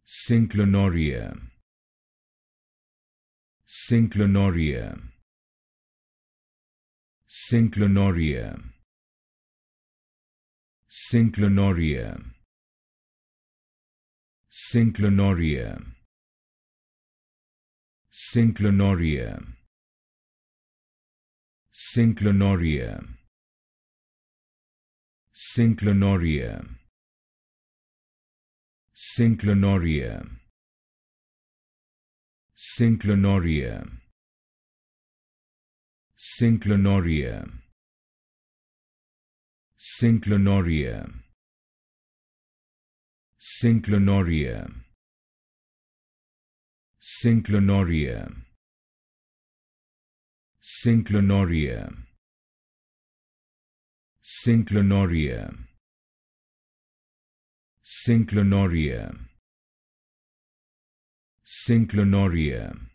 Synclinoria, Synclinoria, Synclinoria, Synclinoria, Synclinoria, Synclinoria, Synclinoria, Synclinoria, Synclinoria, Synclinoria, Synclinoria, Synclinoria, Synclinoria, Synclinoria, Synclinoria, Synclinoria, Synclinoria, Synclinoria,